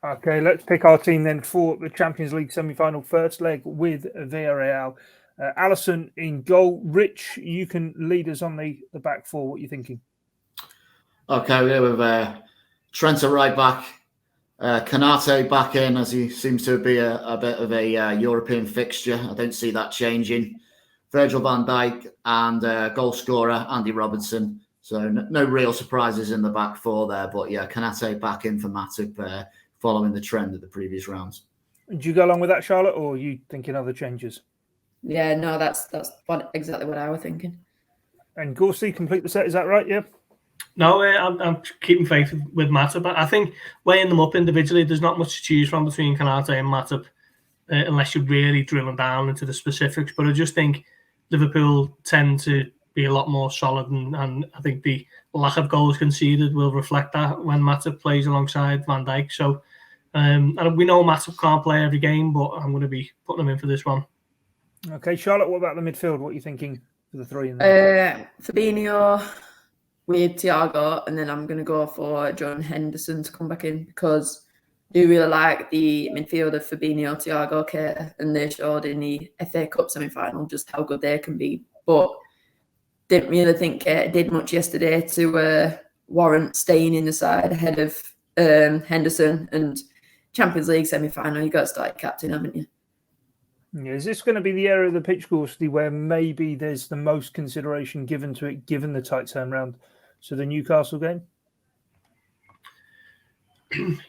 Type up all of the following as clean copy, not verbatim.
Okay, let's pick our team then for the Champions League semi-final first leg with Villarreal. Alisson in goal. Rich, you can lead us on the back four. What are you thinking? Okay, we're with Trent at right back, Canate back in, as he seems to be a bit of a European fixture. I don't see that changing. Virgil van Dijk and goal scorer Andy Robertson. So no real surprises in the back four there. But yeah, Canate back in for Matip, following the trend of the previous rounds. Do you go along with that, Charlotte, or are you thinking other changes? Yeah, no, that's exactly what I was thinking. And Gorsey, complete the set, is that right? Yeah. No, I'm keeping faith with Matip. I think weighing them up individually, there's not much to choose from between Canate and Matip, unless you're really drilling down into the specifics. But I just think Liverpool tend to be a lot more solid, and I think the lack of goals conceded will reflect that when Matip plays alongside Van Dijk. So, and we know Matip can't play every game, but I'm going to be putting him in for this one. Okay, Charlotte, what about the midfield? What are you thinking for the three? Fabinho with Thiago, and then I'm going to go for Jordan Henderson to come back in because I do really like the midfield of Fabinho, Thiago, Keita, and they showed in the FA Cup semi-final just how good they can be. But didn't really think Keita did much yesterday to warrant staying in the side ahead of Henderson. And Champions League semi-final, you got to start captain, haven't you? Yeah, is this going to be the area of the pitch, Gorsty, where maybe there's the most consideration given to it, given the tight turnaround? So the Newcastle game?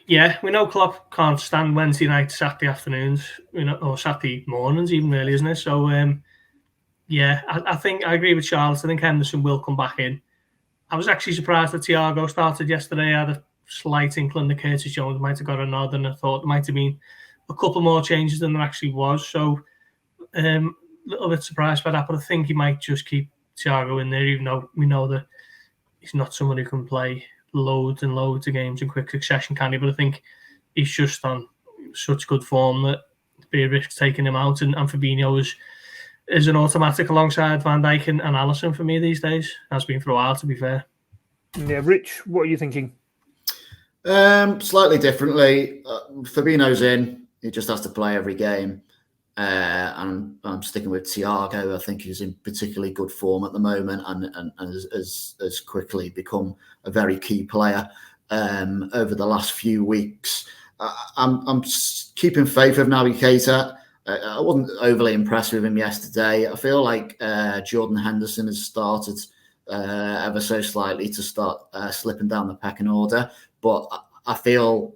Yeah, we know Klopp can't stand Wednesday night, Saturday afternoons, or Saturday mornings even, really, isn't it? So, yeah, I think I agree with Charles. I think Henderson will come back in. I was actually surprised that Thiago started yesterday. I had a slight inkling that Curtis Jones might have got a nod, and I thought there might have been a couple more changes than there actually was. So a little bit surprised by that, but I think he might just keep Thiago in there, even though we know that he's not someone who can play loads and loads of games in quick succession, can he? But I think he's just on such good form that it'd be a risk taking him out. And Fabinho is an automatic alongside Van Dijk and Alisson for me these days. Has been for a while, to be fair. Yeah, Rich, what are you thinking? Slightly differently. Fabinho's in. He just has to play every game. And I'm sticking with Thiago. I think he's in particularly good form at the moment and has quickly become a very key player over the last few weeks. I'm keeping faith with Naby Keita. I wasn't overly impressed with him yesterday. I feel like Jordan Henderson has started ever so slightly to start slipping down the pecking order. But I feel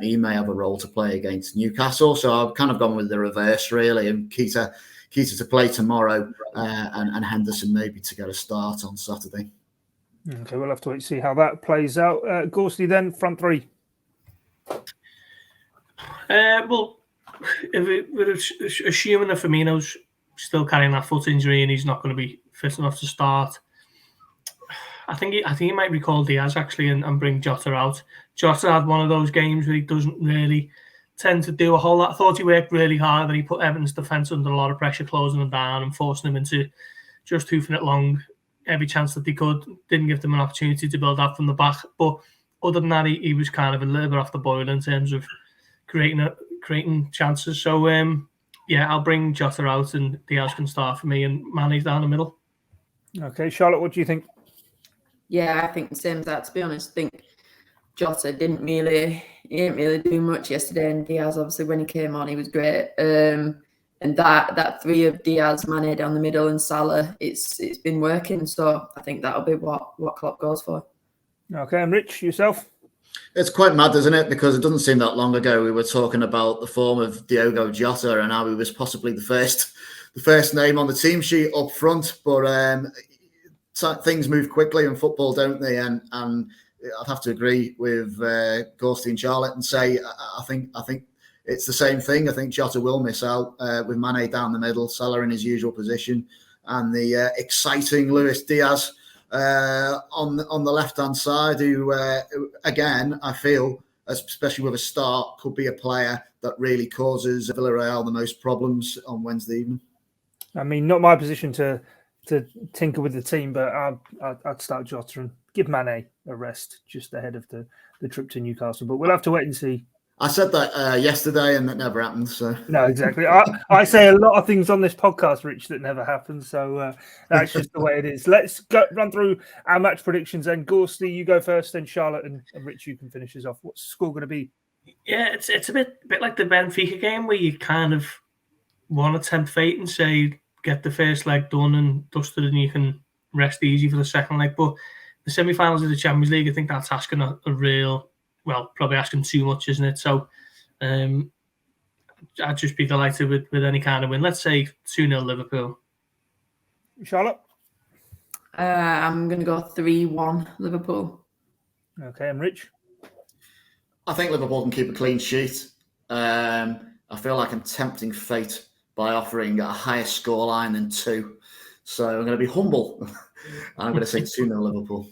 he may have a role to play against Newcastle. So I've kind of gone with the reverse, really. And Keita to play tomorrow and Henderson maybe to get a start on Saturday. Okay, we'll have to wait to see how that plays out. Gorsty, then, front three. Well, we're assuming that Firmino's still carrying that foot injury and he's not going to be fit enough to start, I think he might recall Diaz actually and bring Jota out. Jota had one of those games where he doesn't really tend to do a whole lot. I thought he worked really hard and he put Everton's defence under a lot of pressure, closing them down and forcing them into just hoofing it long every chance that they could. Didn't give them an opportunity to build up from the back. But other than that, he was kind of a little bit off the boil in terms of creating chances. So, yeah, I'll bring Jota out and Diaz can start for me and Mane's down the middle. Okay, Charlotte, what do you think? Yeah, I think the same as that. To be honest, I think Jota didn't really do much yesterday, and Diaz obviously when he came on, he was great. And that three of Diaz, Mane down the middle, and Salah, it's been working. So I think that'll be what Klopp goes for. Okay, and Rich, yourself? It's quite mad, isn't it? Because it doesn't seem that long ago we were talking about the form of Diogo Jota and how he was possibly the first name on the team sheet up front, but. Things move quickly in football, don't they? And I'd have to agree with Gorsty and Charlotte and say I think it's the same thing. I think Jota will miss out with Mane down the middle, Salah in his usual position, and the exciting Luis Diaz on the left-hand side, who again I feel, especially with a start, could be a player that really causes Villarreal the most problems on Wednesday evening. I mean, not my position to tinker with the team, but I'd start Jota and give Mane a rest just ahead of the trip to Newcastle. But we'll have to wait and see I said that yesterday, and that never happened. So No, exactly. I say a lot of things on this podcast, Rich, that never happen. So that's just the way it is. Let's run through our match predictions. And Gorsty, you go first. Then Charlotte and Rich, you can finish us off. What's the score going to be? Yeah, it's a bit like the Benfica game where you kind of want to tempt fate and say get the first leg done and dusted, and you can rest easy for the second leg. But the semi-finals of the Champions League, I think that's asking a real, well, probably asking too much, isn't it? So I'd just be delighted with any kind of win. Let's say 2-0 Liverpool. Charlotte? I'm going to go 3-1 Liverpool. Okay, and Rich? I think Liverpool can keep a clean sheet. I feel like I'm tempting fate by offering a higher scoreline than 2. So I'm going to be humble. I'm going to say 2-0 Liverpool.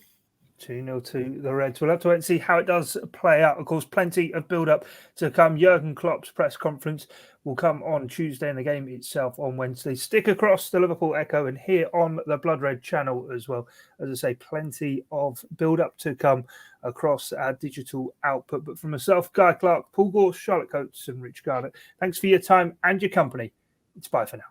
2-0 to the Reds. We'll have to wait and see how it does play out. Of course, plenty of build-up to come. Jurgen Klopp's press conference will come on Tuesday and the game itself on Wednesday. Stick across the Liverpool Echo and here on the Blood Red channel as well. As I say, plenty of build-up to come across our digital output. But from myself, Guy Clark, Paul Gorse, Charlotte Coates and Rich Garnett, thanks for your time and your company. It's bye for now.